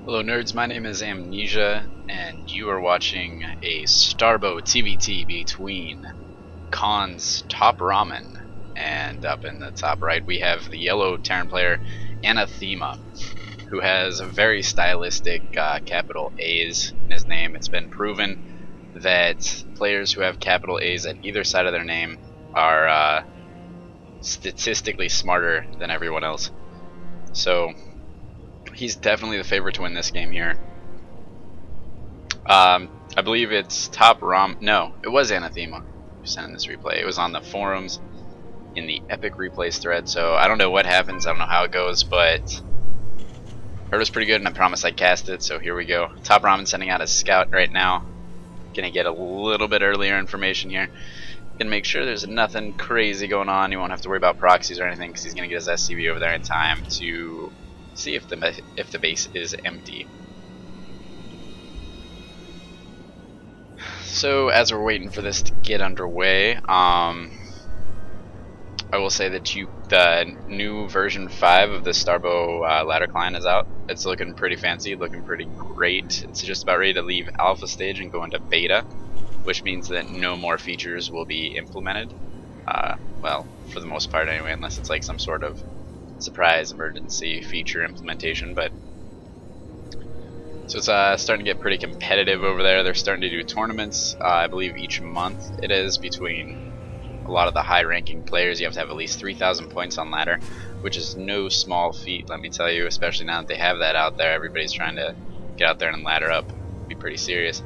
Hello nerds, my name is Amnesia, and you are watching a Starbow TvT between Khan's TopRamen, and up in the top right we have the yellow Terran player AnathemA, who has very stylistic capital A's in his name. It's been proven that players who have capital A's at either side of their name are statistically smarter than everyone else. So he's definitely the favorite to win this game here. I believe it's TopRamen. No, it was AnathemA who sent in this replay. It was on the forums in the Epic Replays thread, so I don't know what happens. I don't know how it goes, but heard it was pretty good, and I promised I'd cast it, so here we go. TopRamen sending out a scout right now. Gonna get a little bit earlier information here. Gonna make sure there's nothing crazy going on. You won't have to worry about proxies or anything, because he's gonna get his SCV over there in time to see if the base is empty. So as we're waiting for this to get underway, I will say that the new version 5 of the Starbow ladder client is out. It's looking pretty fancy, looking pretty great. It's just about ready to leave alpha stage and go into beta, which means that no more features will be implemented. Well, for the most part anyway, unless it's like some sort of surprise emergency feature implementation, but so it's starting to get pretty competitive over there. They're starting to do tournaments, I believe each month it is, between a lot of the high-ranking players. You have to have at least 3,000 points on ladder, which is no small feat, let me tell you, especially now that they have that out there. Everybody's trying to get out there and ladder up. Be pretty serious.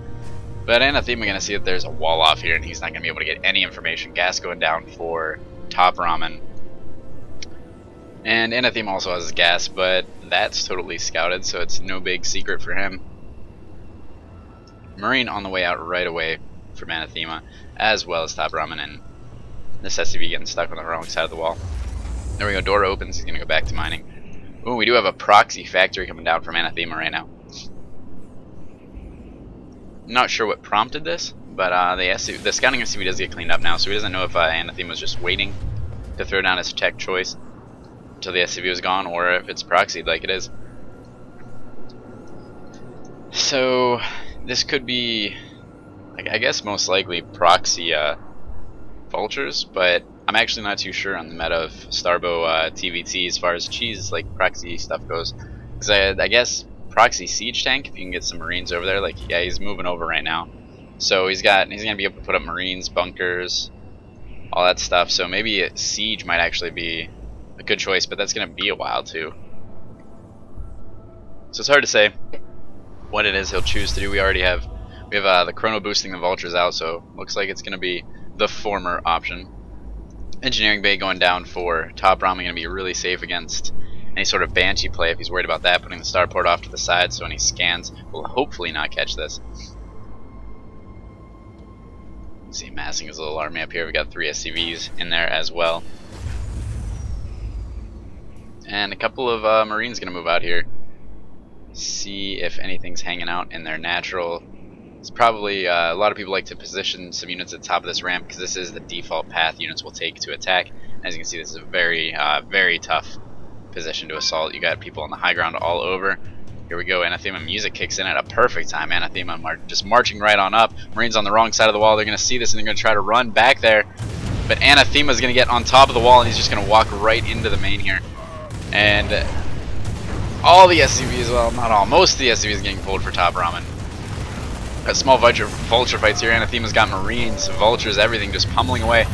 But AnathemA going to see that there's a wall off here, and he's not going to be able to get any information. Gas going down for TopRamen. And AnathemA also has gas, but that's totally scouted, so it's no big secret for him. Marine on the way out right away from AnathemA, as well as TopRamen, and this SCV getting stuck on the wrong side of the wall. There we go, door opens, he's going to go back to mining. Ooh, we do have a proxy factory coming down from AnathemA right now. I'm not sure what prompted this, but the scouting SCV does get cleaned up now, so he doesn't know if AnathemA was just waiting to throw down his tech choice until the SCV was gone, or if it's proxied like it is. So this could be, I guess, most likely proxy vultures, but I'm actually not too sure on the meta of Starbow TvT as far as cheese like proxy stuff goes, because I guess proxy siege tank, if you can get some marines over there, like, yeah, he's moving over right now, so he's gonna be able to put up marines, bunkers, all that stuff. So maybe siege might actually be a good choice, but that's gonna be a while too, so it's hard to say what it is he'll choose to do. We have the chrono boosting the vultures out, so looks like it's gonna be the former option. Engineering bay going down for TopRamen, going to be really safe against any sort of banshee play if he's worried about that. Putting the starport off to the side so any scans will hopefully not catch this. See, massing his little army up here. We got 3 SCVs in there as well, and a couple of marines going to move out here. See if anything's hanging out in their natural. It's probably a lot of people like to position some units at the top of this ramp because this is the default path units will take to attack. As you can see, this is a very, very tough position to assault. You got people on the high ground all over. Here we go. AnathemA music kicks in at a perfect time. AnathemA just marching right on up. Marines on the wrong side of the wall. They're going to see this and they're going to try to run back there. But AnathemA is going to get on top of the wall and he's just going to walk right into the main here. And all the SCVs, well, not all, most of the SCVs getting pulled for TopRamen. Got small vulture fights here. AnathemA's got marines, vultures, everything just pummeling away.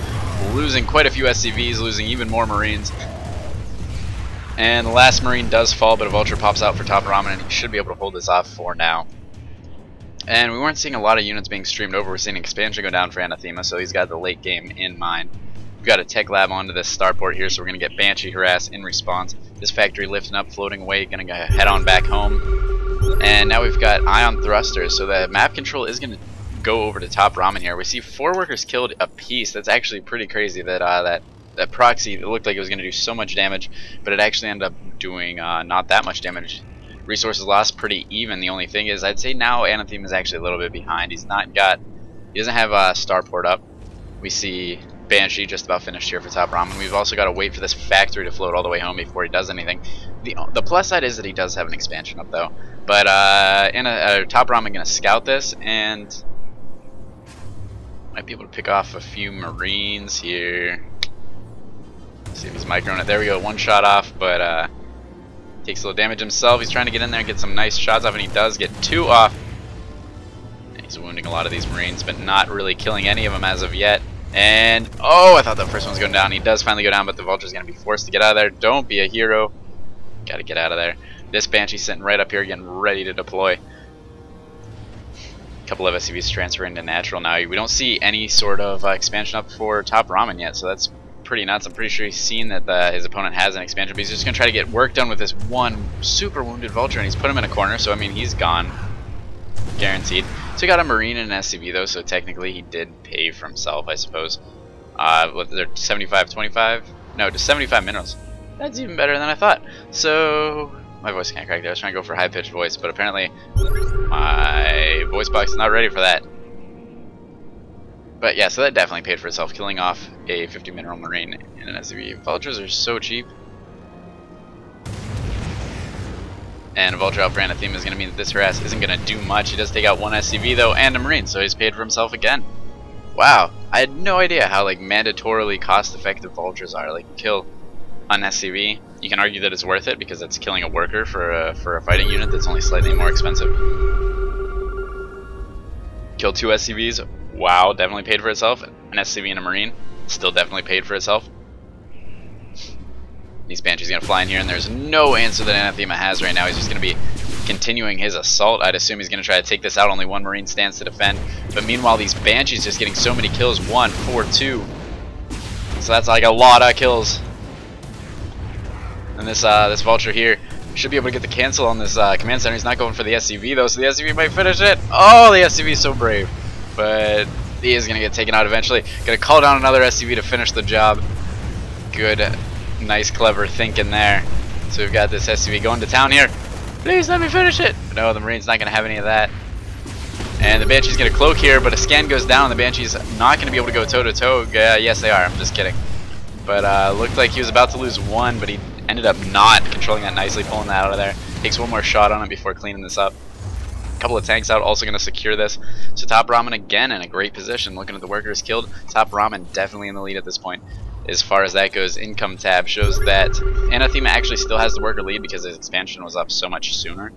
Losing quite a few SCVs, losing even more marines. And the last marine does fall, but a vulture pops out for TopRamen, and he should be able to hold this off for now. And we weren't seeing a lot of units being streamed over. We're seeing expansion go down for AnathemA, so he's got the late game in mind. We've got a tech lab onto this starport here, so we're going to get Banshee harass in response. This factory lifting up, floating away, going to head on back home. And now we've got ion thrusters, so the map control is going to go over to TopRamen here. We see 4 workers killed apiece. That's actually pretty crazy that that proxy, it looked like it was going to do so much damage, but it actually ended up doing not that much damage. Resources lost pretty even. The only thing is, I'd say now AnathemA is actually a little bit behind. He doesn't have Starport up. We see Banshee just about finished here for TopRamen. We've also got to wait for this factory to float all the way home before he does anything. The plus side is that he does have an expansion up though. But TopRamen gonna scout this and might be able to pick off a few Marines here. See if he's microing it. There we go, one shot off, but takes a little damage himself. He's trying to get in there and get some nice shots off, and he does get 2 off. And he's wounding a lot of these Marines, but not really killing any of them as of yet. And, oh, I thought the first one's going down. He does finally go down, but the Vulture's going to be forced to get out of there. Don't be a hero. Got to get out of there. This Banshee's sitting right up here getting ready to deploy. A couple of SCVs transfer into natural now. We don't see any sort of expansion up for TopRamen yet, so that's pretty nuts. I'm pretty sure he's seen that his opponent has an expansion, but he's just going to try to get work done with this one super wounded Vulture, and he's put him in a corner, so I mean, he's gone. Guaranteed. So he got a Marine and an SCV though, so technically he did pay for himself, I suppose. They're 75-25? No, just 75 minerals. That's even better than I thought. So my voice can't crack there. I was trying to go for high-pitched voice, but apparently my voice box is not ready for that. But yeah, so that definitely paid for itself, killing off a 50 mineral Marine and an SCV. Vultures are so cheap. And a Vulture out for AnathemA is going to mean that this harass isn't going to do much. He does take out one SCV though and a Marine, so he's paid for himself again. Wow, I had no idea how like mandatorily cost-effective Vultures are. Like, kill an SCV, you can argue that it's worth it because it's killing a worker for a fighting unit that's only slightly more expensive. Kill 2 SCVs, wow, definitely paid for itself. An SCV and a Marine, still definitely paid for itself. These Banshees gonna fly in here, and there's no answer that AnathemA has right now. He's just gonna be continuing his assault. I'd assume he's gonna try to take this out. Only one Marine stands to defend. But meanwhile, these Banshees just getting so many kills. 1, 4, 2. So that's like a lot of kills. And this Vulture here should be able to get the cancel on this command center. He's not going for the SCV though, so the SCV might finish it. Oh, the SCV is so brave, but he is gonna get taken out eventually. Gonna call down another SCV to finish the job. Good. Nice, clever thinking there. So we've got this SCV going to town here. Please let me finish it. But no, the Marine's not going to have any of that. And the Banshee's going to cloak here, but a scan goes down. The Banshee's not going to be able to go toe-to-toe. Yes, they are. I'm just kidding. But looked like he was about to lose one, but he ended up not controlling that nicely, pulling that out of there. Takes one more shot on it before cleaning this up. A couple of tanks out, also going to secure this. So TopRamen again in a great position. Looking at the workers killed. TopRamen definitely in the lead at this point. As far as that goes, income tab shows that AnathemA actually still has the worker lead because his expansion was up so much sooner.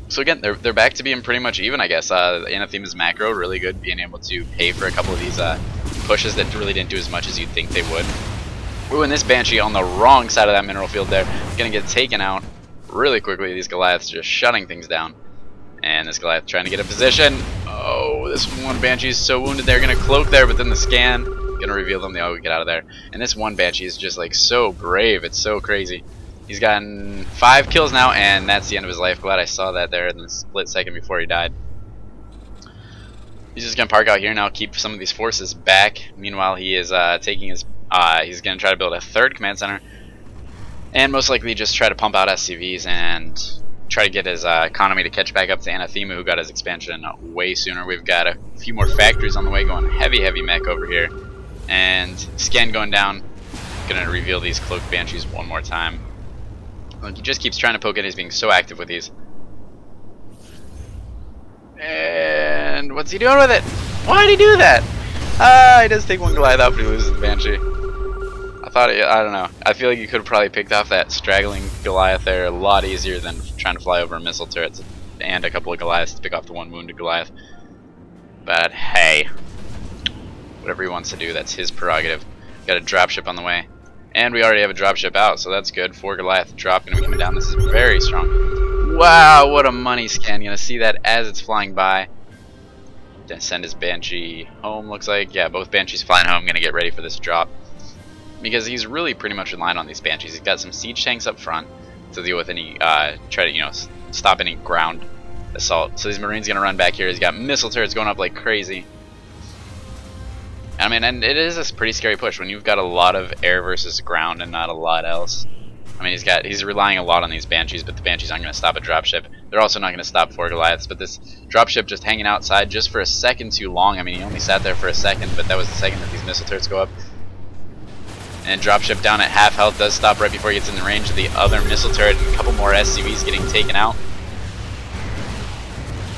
So again, they're back to being pretty much even, I guess. AnathemA's macro really good, being able to pay for a couple of these pushes that really didn't do as much as you'd think they would. Ooh, and this Banshee on the wrong side of that mineral field there, gonna get taken out really quickly. These Goliaths just shutting things down. And this Goliath trying to get a position. Oh, this one Banshee is so wounded. They're gonna cloak there, but then the scan gonna reveal them. They all get out of there. And this one Banshee is just like so brave. It's so crazy. He's gotten 5 kills now, and that's the end of his life. Glad I saw that there in the split second before he died. He's just gonna park out here now, keep some of these forces back. Meanwhile, he is taking his. He's gonna try to build a 3rd command center, and most likely just try to pump out SCVs and try to get his economy to catch back up to AnathemA, who got his expansion way sooner. We've got a few more factories on the way, going heavy mech over here. And scan going down. Gonna reveal these cloaked Banshees one more time. He just keeps trying to poke it. He's being so active with these. And what's he doing with it? Why'd he do that? He does take one Goliath out, but he loses the Banshee. I don't know. I feel like you could have probably picked off that straggling Goliath there a lot easier than trying to fly over missile turrets and a couple of Goliaths to pick off the one wounded Goliath. But hey. Whatever he wants to do, that's his prerogative. Got a dropship on the way. And we already have a dropship out, so that's good. 4 Goliath drop gonna be coming down. This is very strong. Wow, what a money scan. Gonna see that as it's flying by. Gonna send his Banshee home, looks like. Yeah, both Banshees flying home. Gonna get ready for this drop. Because he's really pretty much relying on these Banshees. He's got some siege tanks up front to deal with any, try to, stop any ground assault. So these Marines gonna run back here. He's got missile turrets going up like crazy. I mean, and it is a pretty scary push when you've got a lot of air versus ground and not a lot else. I mean, he's relying a lot on these Banshees, but the Banshees aren't going to stop a dropship. They're also not going to stop 4 Goliaths, but this dropship just hanging outside just for a second too long. I mean, he only sat there for a second, but that was the second that these missile turrets go up. And dropship down at half health does stop right before he gets in the range of the other missile turret, and a couple more SCVs getting taken out.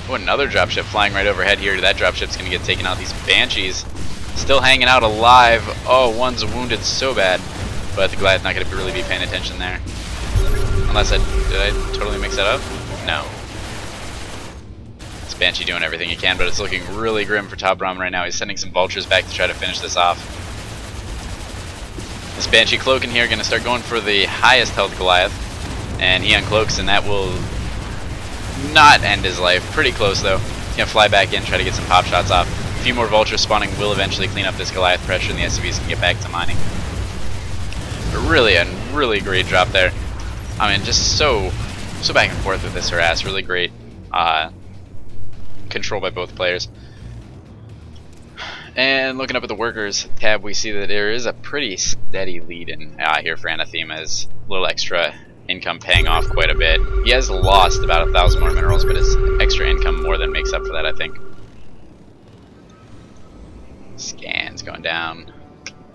Oh, another dropship flying right overhead here. That dropship's going to get taken out. These Banshees still hanging out alive. Oh, one's wounded so bad. But the Goliath's not going to really be paying attention there. Unless did I totally mix that up? No. This Banshee doing everything he can, but it's looking really grim for TopRamen right now. He's sending some vultures back to try to finish this off. This Banshee cloak in here going to start going for the highest health Goliath. And he uncloaks, and that will not end his life. Pretty close though. He's going to fly back in, try to get some pop shots off. A few more vultures spawning will eventually clean up this Goliath pressure, and the SCVs can get back to mining. But really a really great drop there. I mean, just so back and forth with this harass. Really great control by both players. And looking up at the workers tab, we see that there is a pretty steady lead in here for AnathemA. A little extra income paying off quite a bit. He has lost about 1,000 more minerals, but his extra income more than makes up for that, I think. Scans going down.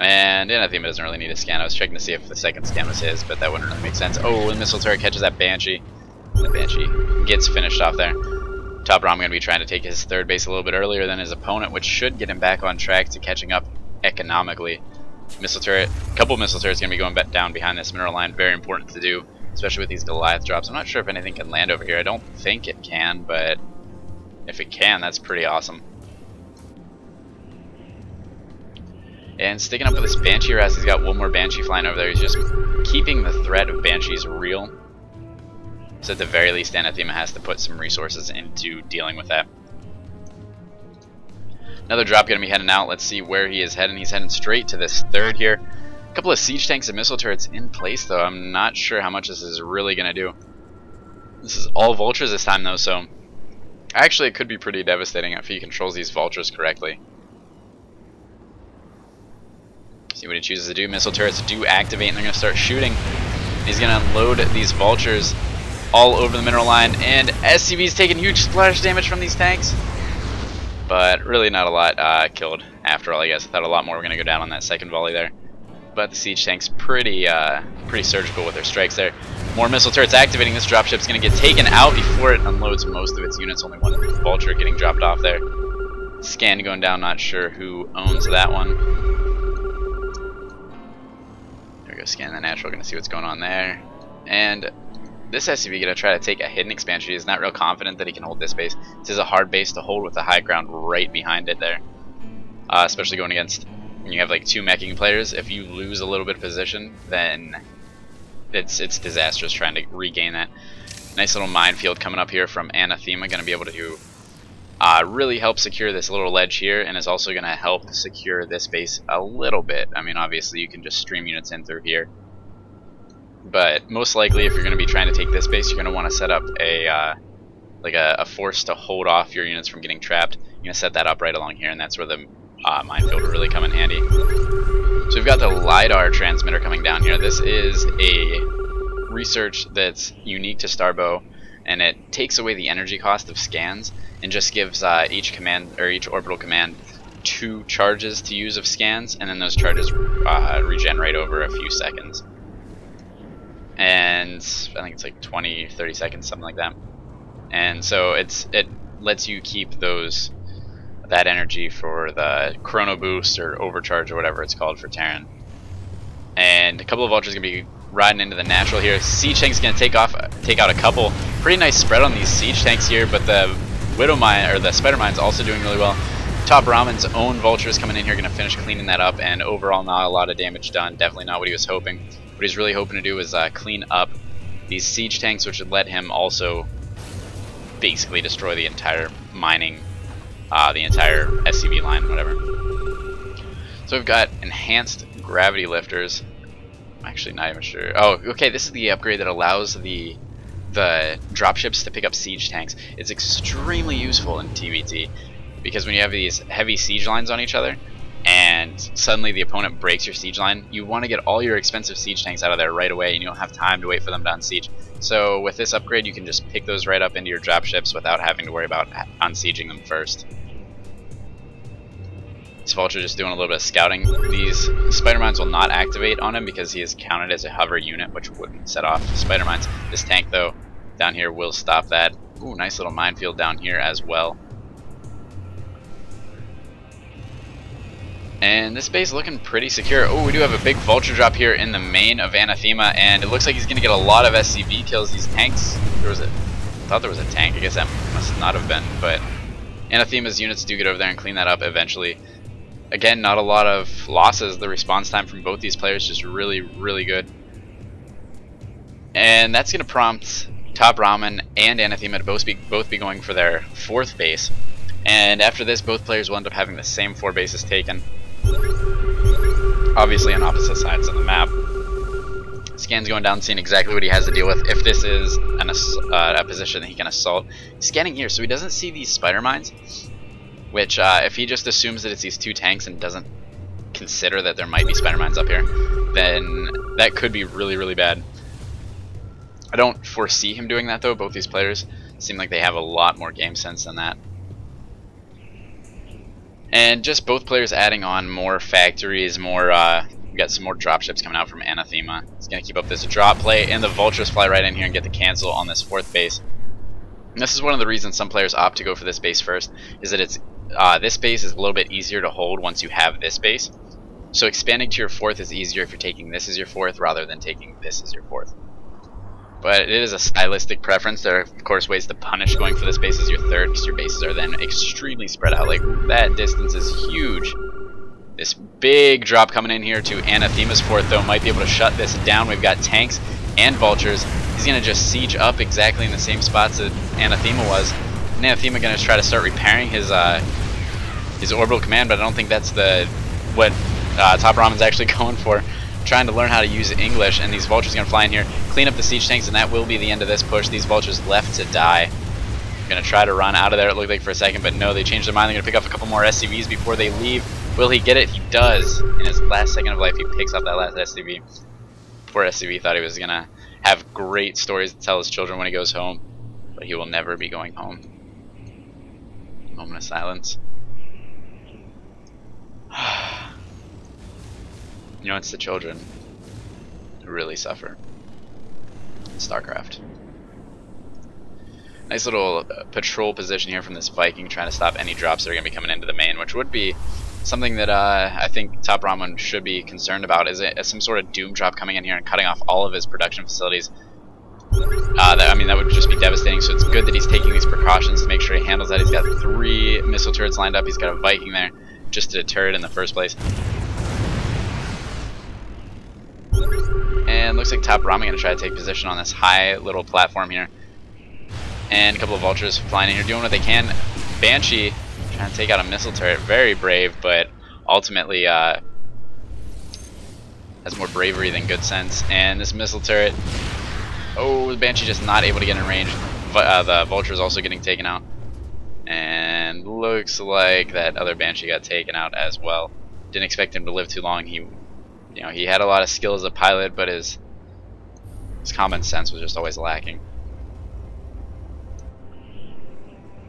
And AnathemA doesn't really need a scan. I was checking to see if the second scan was his, but that wouldn't really make sense. Oh, the missile turret catches that Banshee. The Banshee gets finished off there. TopRamen going to be trying to take his third base a little bit earlier than his opponent, which should get him back on track to catching up economically. Missile turret, a couple missile turrets going to be going back down behind this mineral line. Very important to do, especially with these Goliath drops. I'm not sure if anything can land over here. I don't think it can, but if it can, that's pretty awesome. And sticking up with this Banshee harass, he's got one more Banshee flying over there. He's just keeping the threat of Banshees real. So at the very least, AnathemA has to put some resources into dealing with that. Another drop going to be heading out. Let's see where he is heading. He's heading straight to this third here. A couple of siege tanks and missile turrets in place, though. I'm not sure how much this is really going to do. This is all vultures this time, though, so actually it could be pretty devastating if he controls these vultures correctly. See what he chooses to do. Missile turrets do activate, and they're going to start shooting. He's going to unload these vultures all over the mineral line, and SCV's taking huge splash damage from these tanks. But really not a lot killed after all, I guess. I thought a lot more were going to go down on that second volley there. But the siege tank's pretty surgical with their strikes there. More missile turrets activating. This dropship's going to get taken out before it unloads most of its units. Only one vulture getting dropped off there. Scan going down, not sure who owns that one. There we go, scan the natural, going to see what's going on there. And this SCV going to try to take a hidden expansion. He's not real confident that he can hold this base. This is a hard base to hold with the high ground right behind it there. Especially going against when you have like 2 meching players. If you lose a little bit of position, then it's disastrous trying to regain that. Nice little minefield coming up here from AnathemA. Going to be able to really help secure this little ledge here, and is also going to help secure this base a little bit. I mean, obviously you can just stream units in through here, but most likely if you're going to be trying to take this base, you're going to want to set up a force to hold off your units from getting trapped. You're going to set that up right along here, and that's where the minefield will really come in handy. So we've got the LiDAR transmitter coming down here. This is a research that's unique to Starbow, and it takes away the energy cost of scans and just gives each command or each orbital command 2 charges to use of scans, and then those charges regenerate over a few seconds. And I think it's like 20-30 seconds, something like that. And so it lets you keep that energy for the chrono boost or overcharge or whatever it's called for Terran. And a couple of vultures gonna be riding into the natural here. Siege tank's gonna take out a couple. Pretty nice spread on these siege tanks here, but the Widow Mine or the Spider Mine's also doing really well. TopRamen's own vultures coming in here, gonna finish cleaning that up, and overall not a lot of damage done. Definitely not what he was hoping. What he's really hoping to do is clean up these siege tanks, which would let him also basically destroy the entire mining, the entire SCV line, whatever. So we've got enhanced gravity lifters. I'm actually not even sure. Oh, okay, this is the upgrade that allows the dropships to pick up siege tanks. It's extremely useful in TvT because when you have these heavy siege lines on each other, and suddenly the opponent breaks your siege line, you want to get all your expensive siege tanks out of there right away, and you don't have time to wait for them to unsiege. So with this upgrade, you can just pick those right up into your dropships without having to worry about unsieging them first. This Vulture just doing a little bit of scouting. These Spider Mines will not activate on him because he is counted as a hover unit, which wouldn't set off Spider Mines. This tank, though, down here will stop that. Ooh, nice little minefield down here as well. And this base looking pretty secure. Oh, we do have a big Vulture drop here in the main of AnathemA, and it looks like he's going to get a lot of SCV kills. These tanks, I thought there was a tank. I guess that must not have been, but AnathemA's units do get over there and clean that up eventually. Again, not a lot of losses. The response time from both these players just really, really good. And that's going to prompt TopRamen and AnathemA to both be going for their 4th base. And after this, both players will end up having the same 4 bases taken. Obviously on opposite sides of the map. Scan's going down, seeing exactly what he has to deal with. If this is a position that he can assault. He's scanning here, so he doesn't see these spider mines. Which, if he just assumes that it's these 2 tanks and doesn't consider that there might be spider mines up here, then that could be really, really bad. I don't foresee him doing that, though. Both these players seem like they have a lot more game sense than that. And just both players adding on more factories, we got some more dropships coming out from AnathemA. He's going to keep up this drop play, and the Vultures fly right in here and get the cancel on this 4th base. And this is one of the reasons some players opt to go for this base first, is that it's this base is a little bit easier to hold once you have this base. So expanding to your 4th is easier if you're taking this as your 4th rather than taking this as your 4th. But it is a stylistic preference. There are, of course, ways to punish going for this base as your 3rd, because your bases are then extremely spread out. Like, that distance is huge. This big drop coming in here to AnathemA's 4th, though, might be able to shut this down. We've got tanks and Vultures. He's going to just siege up exactly in the same spots that AnathemA was. And AnathemA going to try to start repairing his orbital command, but I don't think that's what TopRamen's actually going for. Trying to learn how to use English, and these Vultures are going to fly in here, clean up the siege tanks, and that will be the end of this push. These Vultures left to die. Going to try to run out of there, it looked like, for a second, but no, they changed their mind. They're going to pick up a couple more SCVs before they leave. Will he get it? He does. In his last second of life, he picks up that last SCV. Poor SCV thought he was going to have great stories to tell his children when he goes home, but he will never be going home. Moment of silence. You know, it's the children who really suffer. StarCraft. Nice little patrol position here from this Viking, trying to stop any drops that are going to be coming into the main, which would be something that I think TopRamen should be concerned about. Is some sort of doom drop coming in here and cutting off all of his production facilities. That would just be devastating, so it's good that he's taking these precautions to make sure he handles that. He's got 3 missile turrets lined up. He's got a Viking there just to deter it in the first place. And looks like TopRamen going to try to take position on this high little platform here. And a couple of Vultures flying in here doing what they can. Banshee trying to take out a missile turret. Very brave, but ultimately has more bravery than good sense. And this missile turret, oh, the Banshee just not able to get in range. The Vulture is also getting taken out. And looks like that other Banshee got taken out as well. Didn't expect him to live too long. He had a lot of skill as a pilot, but his common sense was just always lacking.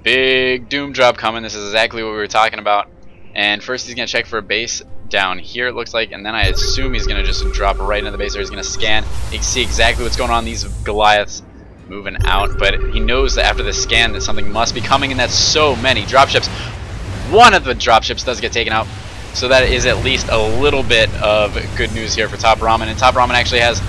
Big doom drop coming. This is exactly what we were talking about. And first he's going to check for a base down here, it looks like, and then I assume he's going to just drop right into the base, or he's going to scan. You can see exactly what's going on. These Goliaths moving out, but he knows that after the scan that something must be coming, and that's so many dropships. One of the dropships does get taken out, so that is at least a little bit of good news here for TopRamen. And TopRamen actually has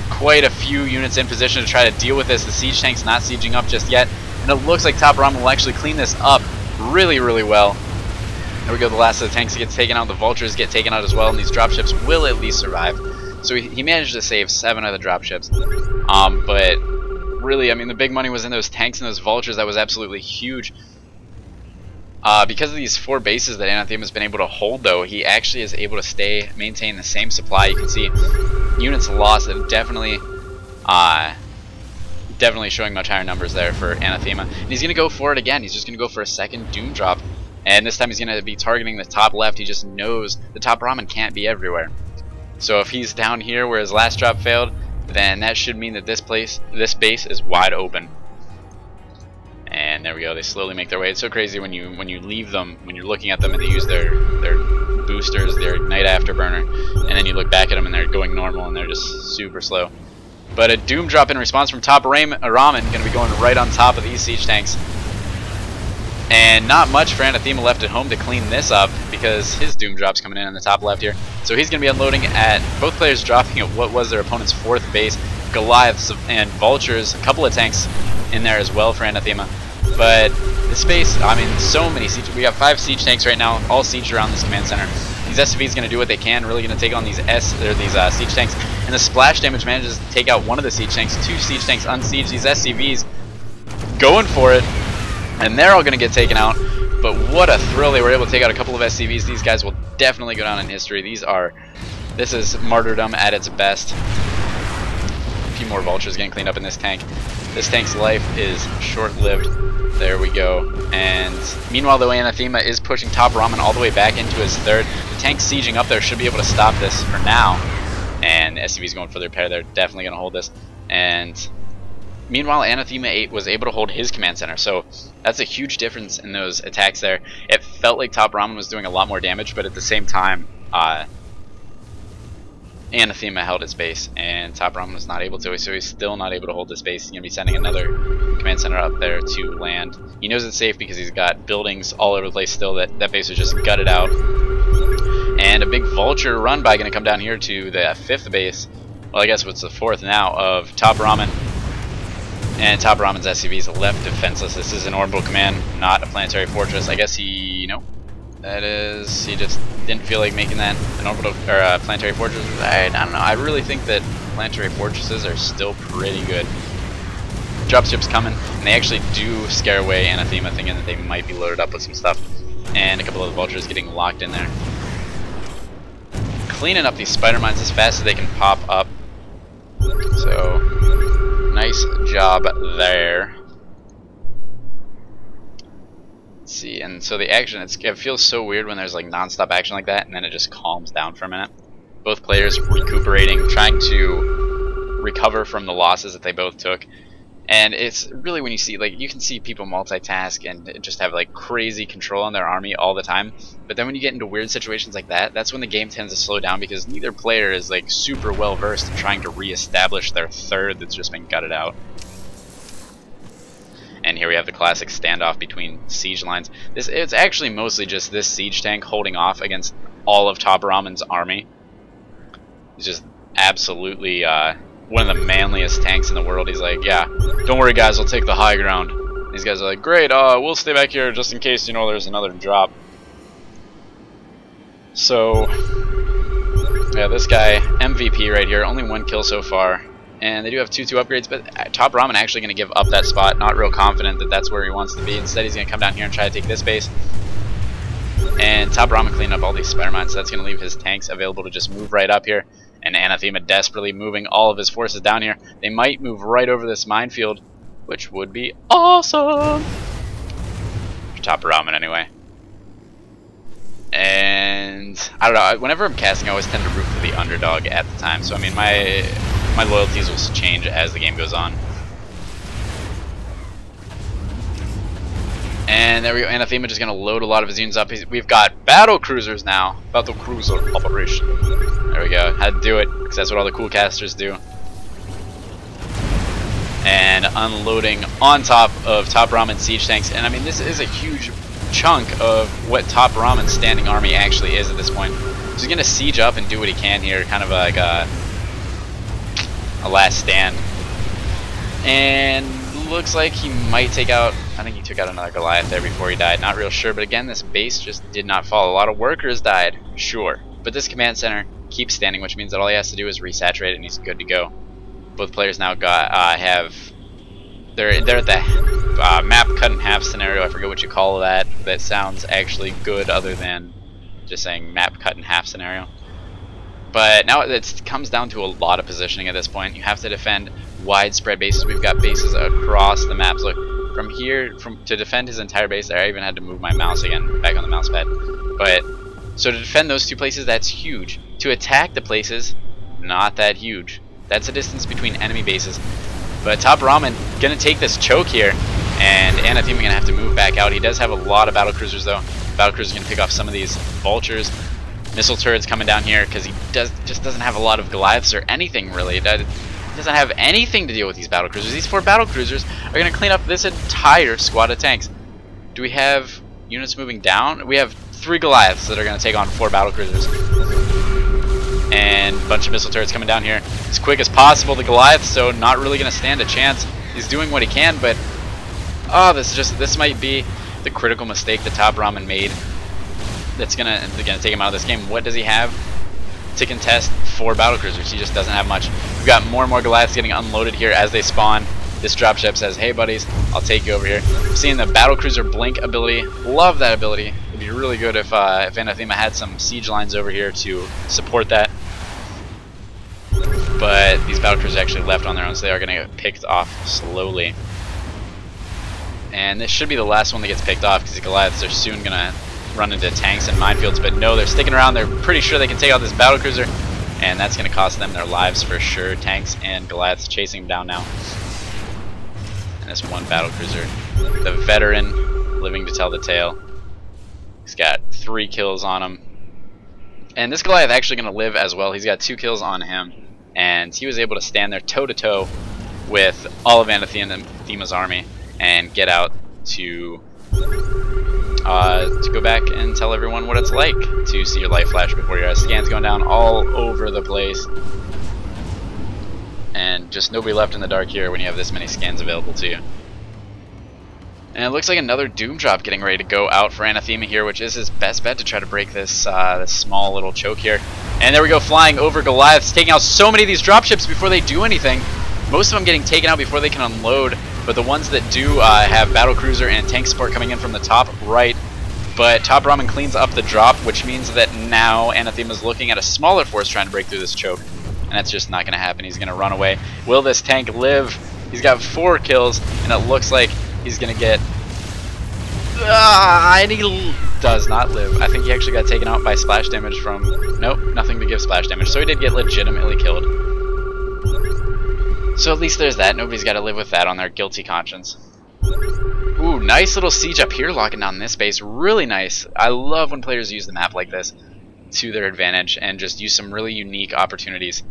quite a few units in position to try to deal with this. The siege tank's not sieging up just yet, and it looks like TopRamen will actually clean this up really, really well. There we go, the last of the tanks gets taken out, the Vultures get taken out as well, and these dropships will at least survive. So he managed to save 7 of the dropships. But really, I mean, the big money was in those tanks and those Vultures. That was absolutely huge. Because of these 4 bases that AnathemA has been able to hold, though, he actually is able to maintain the same supply. You can see units lost that definitely showing much higher numbers there for AnathemA. And he's going to go for it again. He's just going to go for a second Doom drop. And this time he's going to be targeting the top left. He just knows the TopRamen can't be everywhere. So if he's down here where his last drop failed, then that should mean that this base is wide open. And there we go. They slowly make their way. It's so crazy when you leave them, when you're looking at them and they use their boosters, their ignite afterburner, and then you look back at them and they're going normal and they're just super slow. But a doom drop in response from TopRamen going to be going right on top of these siege tanks. And not much for AnathemA left at home to clean this up because his doom drop's coming in on the top left here. So he's going to be unloading at both players dropping at what was their opponent's 4th base. Goliaths and Vultures, a couple of tanks in there as well for AnathemA. But this base, I mean, so many siege. We got 5 siege tanks right now, all sieged around this command center. These SCVs going to do what they can, really going to take on these siege tanks. And the splash damage manages to take out one of the siege tanks, 2 siege tanks unsieged. These SCVs going for it. And they're all going to get taken out, but what a thrill. They were able to take out a couple of SCVs. These guys will definitely go down in history. This is martyrdom at its best. A few more Vultures getting cleaned up in this tank. This tank's life is short-lived. There we go. And meanwhile, though, AnathemA is pushing TopRamen all the way back into his 3rd. The tank sieging up there should be able to stop this for now. And SCV's going for their pair. They're definitely going to hold this. And meanwhile, AnathemA was able to hold his command center, so that's a huge difference in those attacks there. It felt like TopRamen was doing a lot more damage, but at the same time, AnathemA held his base, and TopRamen was not able to, so he's still not able to hold this base. He's going to be sending another command center up there to land. He knows it's safe because he's got buildings all over the place still. That base was just gutted out. And a big Vulture run by going to come down here to the 5th base. Well, I guess what's the 4th now of TopRamen. And TopRamen's SCV's left defenseless. This is an orbital command, not a planetary fortress. I guess he just didn't feel like making that an orbital or a planetary fortress. I don't know. I really think that planetary fortresses are still pretty good. Dropships coming, and they actually do scare away AnathemA, thinking that they might be loaded up with some stuff. And a couple of the Vultures getting locked in there. Cleaning up these spider mines as fast as they can pop up. So nice job there. Let's see, and so the action, it feels so weird when there's like non-stop action like that, and then it just calms down for a minute. Both players recuperating, trying to recover from the losses that they both took. And it's really when you see, like, you can see people multitask and just have like crazy control on their army all the time. But then when you get into weird situations like that, that's when the game tends to slow down because neither player is like super well versed in trying to reestablish their 3rd that's just been gutted out. And here we have the classic standoff between siege lines. It's actually mostly just this siege tank holding off against all of TopRamen's army. He's just absolutely one of the manliest tanks in the world. He's like, yeah, don't worry guys, I'll take the high ground. These guys are like, great, we'll stay back here just in case, there's another drop. So, yeah, this guy, MVP right here, only 1 kill so far. And they do have 2-2 upgrades, but TopRamen actually going to give up that spot, not real confident that that's where he wants to be. Instead, he's going to come down here and try to take this base. And TopRamen cleaning up all these spider mines, so that's going to leave his tanks available to just move right up here. And AnathemA desperately moving all of his forces down here. They might move right over this minefield, which would be awesome for TopRamen anyway. And I don't know, whenever I'm casting, I always tend to root for the underdog at the time. So I mean, my loyalties will change as the game goes on. And there we go. AnathemA just going to load a lot of his units up. We've got battle cruisers now. Battle cruiser operation. There we go. Had to do it because that's what all the cool casters do. And unloading on top of TopRamen siege tanks. And I mean, this is a huge chunk of what TopRamen's standing army actually is at this point. So he's going to siege up and do what he can here, kind of like a last stand. And looks like he might take out, I think he took out another Goliath there before he died, not real sure, but again, this base just did not fall. A lot of workers died, sure, but this command center keeps standing, which means that all he has to do is resaturate it and he's good to go. Both players now they're at the map cut in half scenario. I forget what you call that. That sounds actually good other than just saying map cut in half scenario. But now it comes down to a lot of positioning at this point. You have to defend widespread bases. We've got bases across the maps. Look, from here to defend his entire base there. I even had to move my mouse again back on the mouse pad. But so to defend those two places, that's huge. To attack the places, not that huge. That's a distance between enemy bases. But TopRamen gonna take this choke here, and AnathemA gonna have to move back out. He does have a lot of battlecruisers though. Battlecruisers gonna pick off some of these vultures. Missile turrets coming down here because he just doesn't have a lot of Goliaths or anything really. He doesn't have anything to deal with these battlecruisers. These 4 battlecruisers are gonna clean up this entire squad of tanks. Do we have units moving down? We have 3 Goliaths that are gonna take on 4 battlecruisers. And a bunch of missile turrets coming down here as quick as possible. The Goliath, so not really going to stand a chance. He's doing what he can, but this might be the critical mistake that TopRamen made. That's gonna take him out of this game. What does he have to contest 4 battlecruisers? He just doesn't have much. We've got more and more Goliaths getting unloaded here as they spawn. This dropship says, "Hey buddies, I'll take you over here." I'm seeing the battlecruiser blink ability. Love that ability. It'd be really good if AnathemA had some siege lines over here to support that. But these battlecruisers actually left on their own, so they are going to get picked off slowly. And this should be the last one that gets picked off because the Goliaths are soon going to run into tanks and minefields. But no, they're sticking around. They're pretty sure they can take out this battlecruiser, and that's going to cost them their lives for sure. Tanks and Goliaths chasing them down now. And this one battlecruiser, the veteran, living to tell the tale. He's got 3 kills on him. And this Goliath actually going to live as well. He's got 2 kills on him. And he was able to stand there toe-to-toe with all of AnathemA's army and get out to go back and tell everyone what it's like to see your life flash before your eyes. Scans going down all over the place. And just nobody left in the dark here when you have this many scans available to you. And it looks like another Doom Drop getting ready to go out for AnathemA here, which is his best bet to try to break this this small little choke here. And there we go, flying over Goliaths, taking out so many of these dropships before they do anything. Most of them getting taken out before they can unload, but the ones that do have battlecruiser and tank support coming in from the top right. But TopRamen cleans up the drop, which means that now AnathemA's looking at a smaller force trying to break through this choke. And that's just not going to happen. He's going to run away. Will this tank live? He's got 4 kills, and it looks like he's going to get... and he does not live. I think he actually got taken out by splash damage from... Nope, nothing to give splash damage. So he did get legitimately killed. So at least there's that. Nobody's got to live with that on their guilty conscience. Ooh, nice little siege up here locking down this base. Really nice. I love when players use the map like this to their advantage and just use some really unique opportunities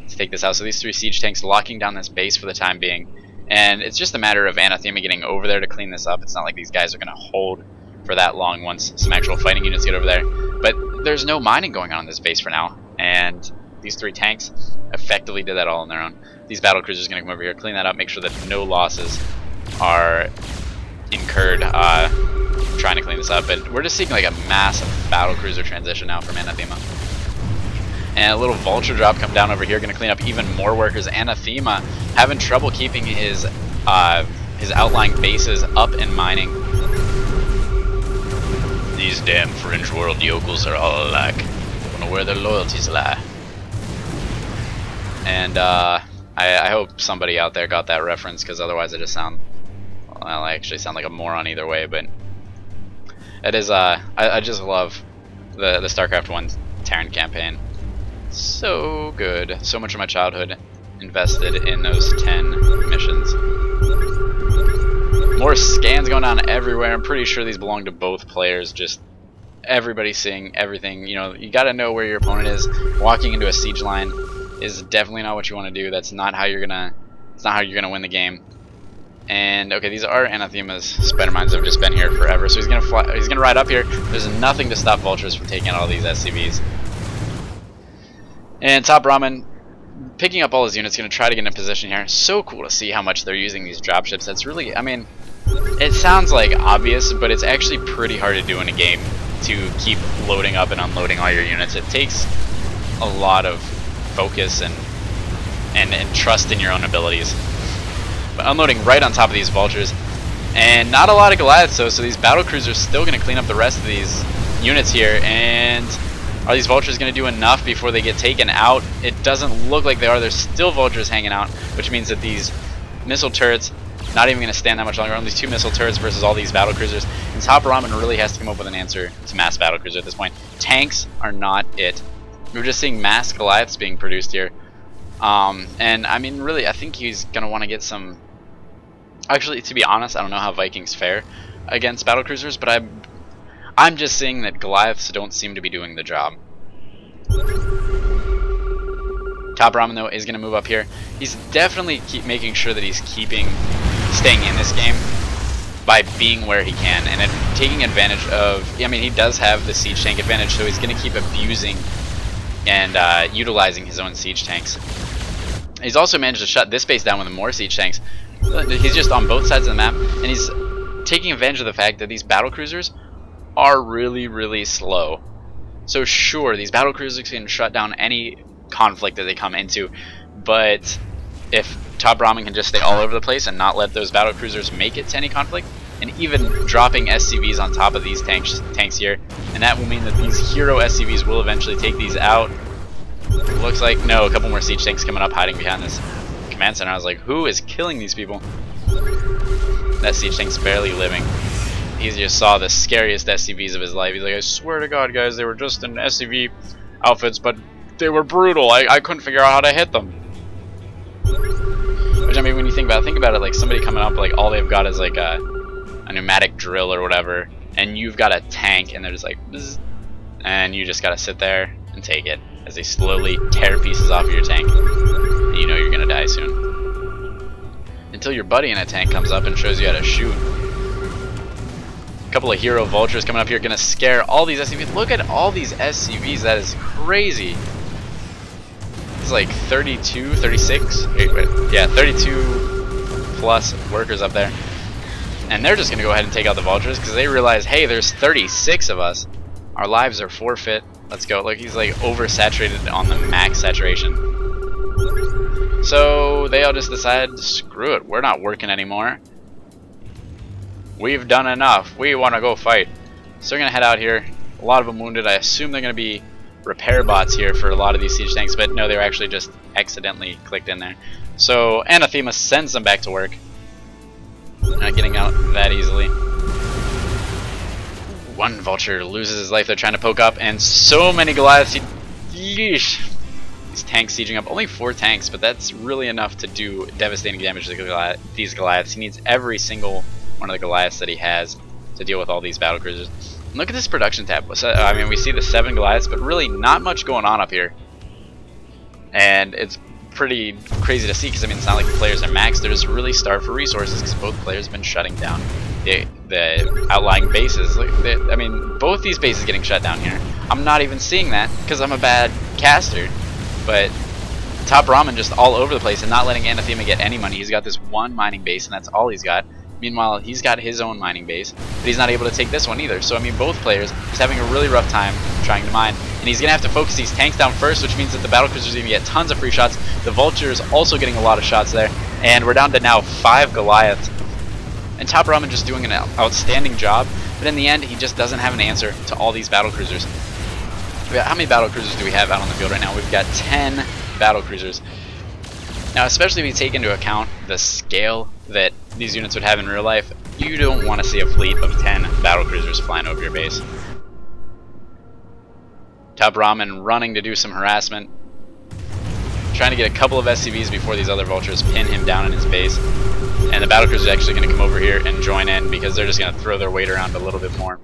to take this out. So these 3 siege tanks locking down this base for the time being. And it's just a matter of AnathemA getting over there to clean this up. It's not like these guys are going to hold for that long once some actual fighting units get over there. But there's no mining going on in this base for now. And these 3 tanks effectively did that all on their own. These battlecruisers are going to come over here, clean that up, make sure that no losses are incurred trying to clean this up. But we're just seeing like a massive battlecruiser transition now from AnathemA. And a little vulture drop come down over here, going to clean up even more workers. AnathemA having trouble keeping his outlying bases up and mining. These damn fringe world yokels are all alike. Don't know where their loyalties lie. And I hope somebody out there got that reference, because otherwise I just sound, well, I actually sound like a moron either way. But it is I just love the StarCraft 1 Terran campaign. So good. So much of my childhood invested in those 10 missions. More scans going on everywhere. I'm pretty sure these belong to both players. Just everybody seeing everything. You know, you got to know where your opponent is. Walking into a siege line is definitely not what you want to do. That's not how you're gonna. It's not how you're gonna win the game. And okay, these are AnathemA's spider mines that have just been here forever. So he's gonna fly. He's gonna ride up here. There's nothing to stop vultures from taking out all these SCVs. And TopRamen picking up all his units, going to try to get in position here. So cool to see how much they're using these dropships. That's really, I mean, it sounds like obvious, but it's actually pretty hard to do in a game to keep loading up and unloading all your units. It takes a lot of focus and trust in your own abilities. But unloading right on top of these vultures, and not a lot of Goliaths though, so these battlecruisers are still going to clean up the rest of these units here. And are these vultures going to do enough before they get taken out? It doesn't look like they are. There's still vultures hanging out, which means that these missile turrets Not even going to stand that much longer. Only 2 missile turrets versus all these battlecruisers. And TopRamen really has to come up with an answer to mass battlecruiser at this point. Tanks are not it. We're just seeing mass Goliaths being produced here. And I mean, really, I think he's going to want to get some... Actually, to be honest, I don't know how Vikings fare against battlecruisers, but I'm just seeing that Goliaths don't seem to be doing the job. TopRamen, though, is going to move up here. He's definitely making sure that he's staying in this game by being where he can and taking advantage of... I mean, he does have the siege tank advantage, so he's going to keep abusing and utilizing his own siege tanks. He's also managed to shut this base down with more siege tanks. He's just on both sides of the map, and he's taking advantage of the fact that these battlecruisers are really, really slow. So sure, these battlecruisers can shut down any conflict that they come into, but if TopRamen can just stay all over the place and not let those battlecruisers make it to any conflict, and even dropping SCVs on top of these tanks here, and that will mean that these hero SCVs will eventually take these out. Looks like, no, a couple more siege tanks coming up hiding behind this command center. I was like, who is killing these people? That siege tank's barely living. He just saw the scariest SCVs of his life. He's like, I swear to God, guys, they were just in SCV outfits, but they were brutal. I couldn't figure out how to hit them. Which, I mean, when you think about it, like somebody coming up, like all they've got is like a pneumatic drill or whatever, and you've got a tank, and they're just like, bzz, and you just gotta sit there and take it as they slowly tear pieces off of your tank. And you know you're gonna die soon. Until your buddy in a tank comes up and shows you how to shoot. A couple of hero vultures coming up here, gonna scare all these SCVs. Look at all these SCVs, that is crazy. It's like 32, 36, yeah, 32 plus workers up there. And they're just gonna go ahead and take out the vultures because they realize, hey, there's 36 of us. Our lives are forfeit. Let's go. Look, he's like oversaturated on the max saturation. So they all just decided, screw it, we're not working anymore. We've done enough. We want to go fight. So they're gonna head out here. A lot of them wounded. I assume they're gonna be repair bots here for a lot of these siege tanks, but no, they were actually just accidentally clicked in there. So AnathemA sends them back to work. Not getting out that easily. One vulture loses his life. They're trying to poke up, and so many Goliaths. Yeesh. These tanks sieging up. Only 4 tanks, but that's really enough to do devastating damage to these Goliaths. He needs every single one of the Goliaths that he has to deal with all these battlecruisers. Look at this production tab. So, I mean, we see the 7 Goliaths, but really not much going on up here. And it's pretty crazy to see because, I mean, it's not like the players are maxed. They're just really starved for resources because both players have been shutting down the outlying bases. Look, I mean, both these bases getting shut down here. I'm not even seeing that because I'm a bad caster. But TopRamen just all over the place and not letting AnathemA get any money. He's got this one mining base, and that's all he's got. Meanwhile, he's got his own mining base, but he's not able to take this one either. So, I mean, both players just having a really rough time trying to mine. And he's going to have to focus these tanks down first, which means that the battlecruisers are going to get tons of free shots. The vultures also getting a lot of shots there. And we're down to now 5 Goliaths. And TopRamen just doing an outstanding job. But in the end, he just doesn't have an answer to all these battlecruisers. How many battlecruisers do we have out on the field right now? We've got 10 battlecruisers. Now, especially if you take into account the scale that these units would have in real life, you don't want to see a fleet of 10 battlecruisers flying over your base. TopRamen running to do some harassment, trying to get a couple of SCVs before these other vultures pin him down in his base. And the battlecruisers are actually going to come over here and join in because they're just going to throw their weight around a little bit more.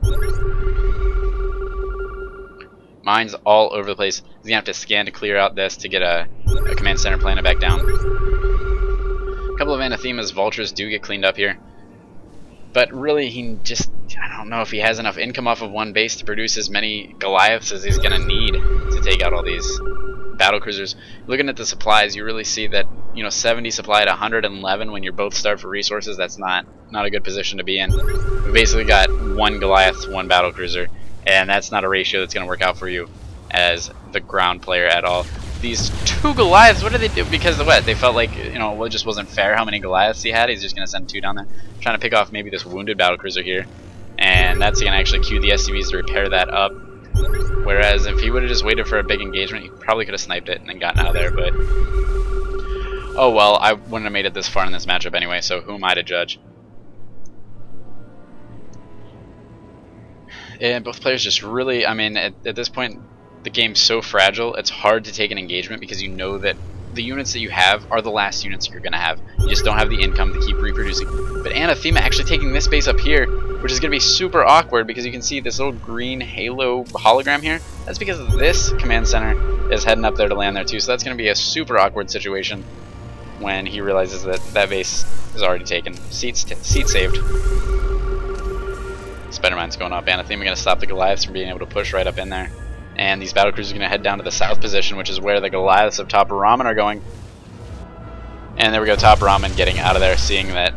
Mines all over the place. He's going to have to scan to clear out this to get a command center planet back down. A couple of AnathemA's vultures do get cleaned up here. But really, he just, I don't know if he has enough income off of one base to produce as many Goliaths as he's going to need to take out all these battlecruisers. Looking at the supplies, you really see that, you know, 70 supply at 111 when you're both starved for resources, that's not a good position to be in. We basically got 1 Goliath to 1 battlecruiser, and that's not a ratio that's going to work out for you as the ground player at all. These 2 Goliaths, what did they do? Because of what? They felt like, you know, it just wasn't fair how many Goliaths he had. He's just going to send 2 down there. Trying to pick off maybe this wounded battlecruiser here. And that's going to actually cue the SCVs to repair that up. Whereas if he would have just waited for a big engagement, he probably could have sniped it and then gotten out of there. But Oh well, I wouldn't have made it this far in this matchup anyway, so who am I to judge? And both players just really, I mean, at this point, the game's so fragile, it's hard to take an engagement because you know that the units that you have are the last units you're going to have. You just don't have the income to keep reproducing. But AnathemA actually taking this base up here, which is going to be super awkward because you can see this little green halo hologram here. That's because this command center is heading up there to land there too, so that's going to be a super awkward situation when he realizes that that base is already taken. Seat saved. Spider-Mine's going up. AnathemA going to stop the Goliaths from being able to push right up in there. And these battlecruisers are going to head down to the south position, which is where the Goliaths of TopRamen are going. And there we go, TopRamen getting out of there, seeing that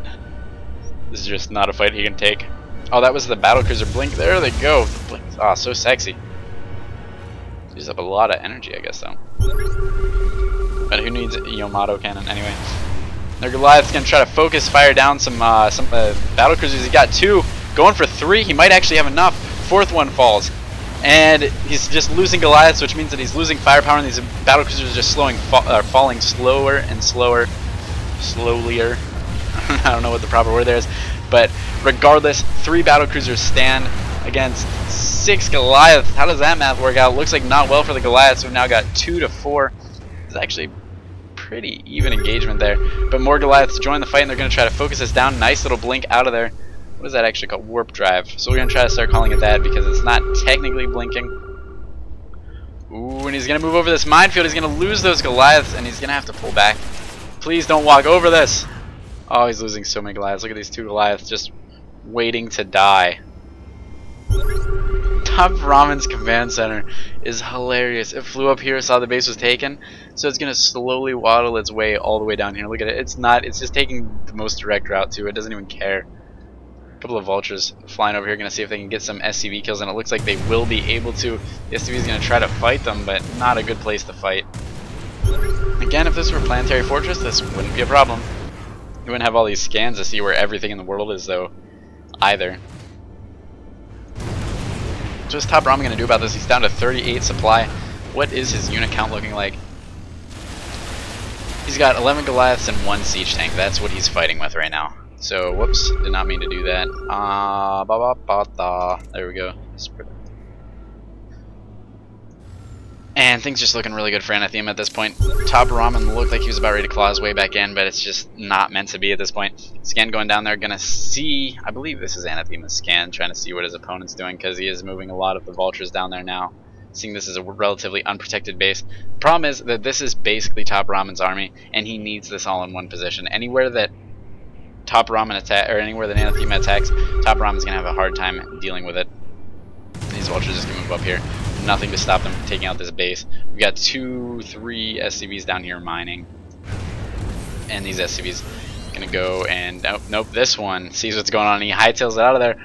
this is just not a fight he can take. Oh, that was the battlecruiser blink. There they go. The blink. Oh, so sexy. Uses up a lot of energy, I guess, though. But who needs a Yamato cannon anyway? Their Goliath's going to try to focus fire down some battlecruisers. He got 2. Going for 3, he might actually have enough. 4th one falls. And he's just losing Goliaths, which means that he's losing firepower, and these battlecruisers are just falling slower and slower. Slowlier. I don't know what the proper word there is. But regardless, 3 battlecruisers stand against 6 Goliaths. How does that math work out? Looks like not well for the Goliaths. We've now got 2 to 4. It's actually pretty even engagement there. But more Goliaths join the fight, and they're going to try to focus us down. Nice little blink out of there. What is that actually called? Warp drive. So we're going to try to start calling it that because it's not technically blinking. Ooh, and he's going to move over this minefield. He's going to lose those Goliaths, and he's going to have to pull back. Please don't walk over this. Oh, he's losing so many Goliaths. Look at these 2 Goliaths just waiting to die. TopRamen's command center is hilarious. It flew up here, saw the base was taken, so it's going to slowly waddle its way all the way down here. Look at it. It's just taking the most direct route to it. Doesn't even care. Couple of vultures flying over here, going to see if they can get some SCV kills, and it looks like they will be able to. The SCV is going to try to fight them, but not a good place to fight. Again, if this were Planetary Fortress, this wouldn't be a problem. You wouldn't have all these scans to see where everything in the world is, though, either. So what's TopRamen going to do about this? He's down to 38 supply. What is his unit count looking like? He's got 11 Goliaths and 1 siege tank. That's what he's fighting with right now. So, whoops, did not mean to do that. There we go. And things just looking really good for AnathemA at this point. TopRamen looked like he was about ready to claw his way back in, but it's just not meant to be at this point. Scan going down there, gonna see, I believe this is AnathemA's scan, trying to see what his opponent's doing, because he is moving a lot of the vultures down there now. Seeing this as a relatively unprotected base. The problem is that this is basically TopRamen's army, and he needs this all in one position. Anywhere that TopRamen attack, or anywhere that AnathemA attacks, TopRamen's gonna have a hard time dealing with it. These vultures just gonna move up here. Nothing to stop them from taking out this base. We've got 2, 3 SCVs down here mining, and these SCVs gonna go and nope, this one sees what's going on and he hightails it out of there.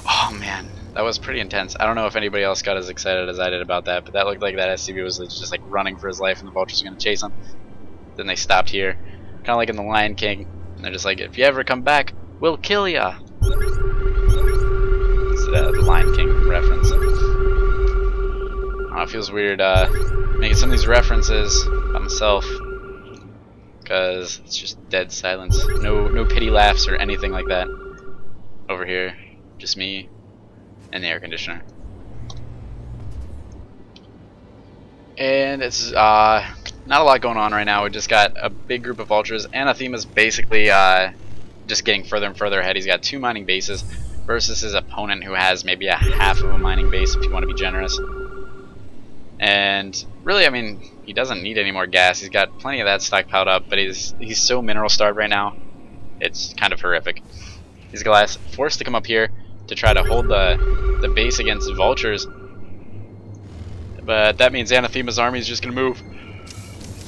Oh man, that was pretty intense. I don't know if anybody else got as excited as I did about that, but that looked like that SCV was just like running for his life, and the vultures are gonna chase him. Then they stopped here, kind of like in the Lion King. And they're just like, if you ever come back, we'll kill ya. It's the Lion King reference. It feels weird making some of these references by myself, because it's just dead silence. No pity laughs or anything like that over here. Just me and the air conditioner. And it's not a lot going on right now. We just got a big group of vultures. AnathemA's basically just getting further and further ahead. He's got 2 mining bases versus his opponent, who has maybe a half of a mining base, if you want to be generous. And really, I mean, he doesn't need any more gas. He's got plenty of that stockpiled up, but he's so mineral starved right now. It's kind of horrific. These Goliaths forced to come up here to try to hold the base against vultures. But that means AnathemA's army is just going to move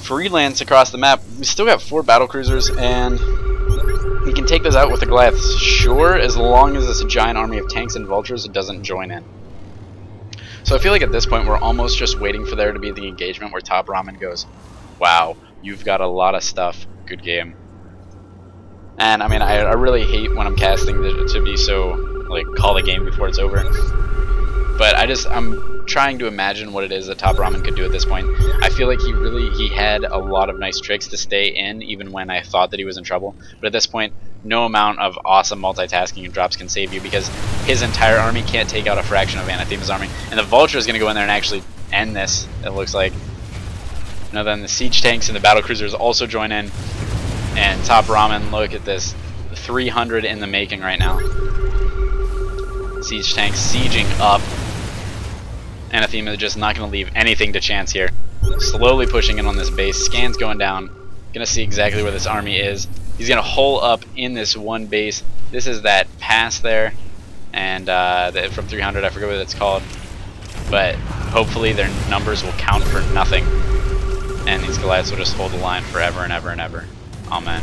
freelance across the map. We still got 4 battlecruisers, and we can take those out with the Goliaths, sure, as long as it's a giant army of tanks and vultures that doesn't join in. So I feel like at this point we're almost just waiting for there to be the engagement where TopRamen goes, wow, you've got a lot of stuff, good game. And I mean, I really hate when I'm casting to be so, like, call the game before it's over. But I'm trying to imagine what it is that TopRamen could do at this point. I feel like he had a lot of nice tricks to stay in even when I thought that he was in trouble. But at this point, no amount of awesome multitasking and drops can save you, because his entire army can't take out a fraction of Anathema's army. And the Vulture is going to go in there and actually end this, it looks like. Now then the siege tanks and the battle cruisers also join in. And TopRamen, look at this. 300 in the making right now. Siege tanks sieging up. AnathemA just not going to leave anything to chance here. Slowly pushing in on this base. Scans going down. Going to see exactly where this army is. He's going to hole up in this one base. This is that pass there. And from 300, I forget what it's called. But hopefully their numbers will count for nothing. And these Goliaths will just hold the line forever and ever and ever. Amen.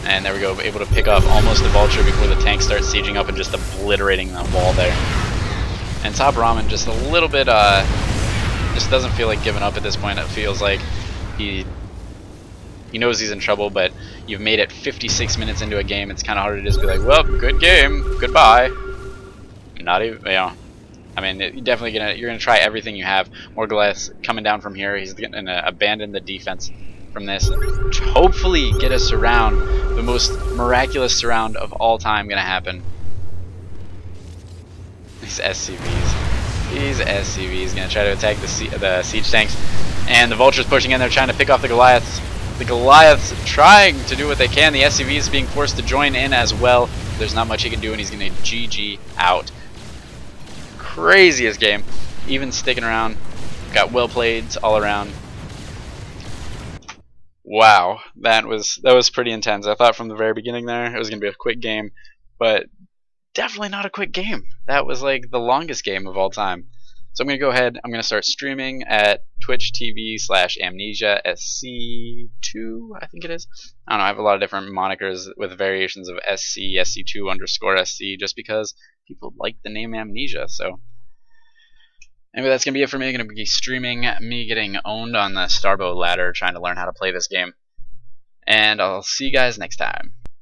And there we go, able to pick off almost the Vulture before the tank starts sieging up and just obliterating that wall there. And TopRamen just a little bit, just doesn't feel like giving up at this point. It feels like he knows he's in trouble, but you've made it 56 minutes into a game. It's kind of hard to just be like, well, good game, goodbye. Not even, you know. I mean, you're gonna try everything you have. More Goliaths coming down from here. He's gonna abandon the defense from this. Hopefully, get a surround. The most miraculous surround of all time gonna happen. These SCVs. These SCVs gonna try to attack the siege tanks, and the Vulture's pushing in there, trying to pick off the Goliaths. The Goliaths trying to do what they can. The SCVs being forced to join in as well. There's not much he can do, and he's gonna GG out. Craziest game. Even sticking around. Got well played all around. Wow, that was pretty intense. I thought from the very beginning there it was gonna be a quick game, but definitely not a quick game. That was like the longest game of all time. So I'm gonna go ahead. I'm gonna start streaming at Twitch TV/Amnesia SC2, I think it is. I don't know. I have a lot of different monikers with variations of SC, SC2_SC, just because people like the name Amnesia. So anyway, that's going to be it for me. I'm going to be streaming me getting owned on the Starbow ladder, trying to learn how to play this game. And I'll see you guys next time.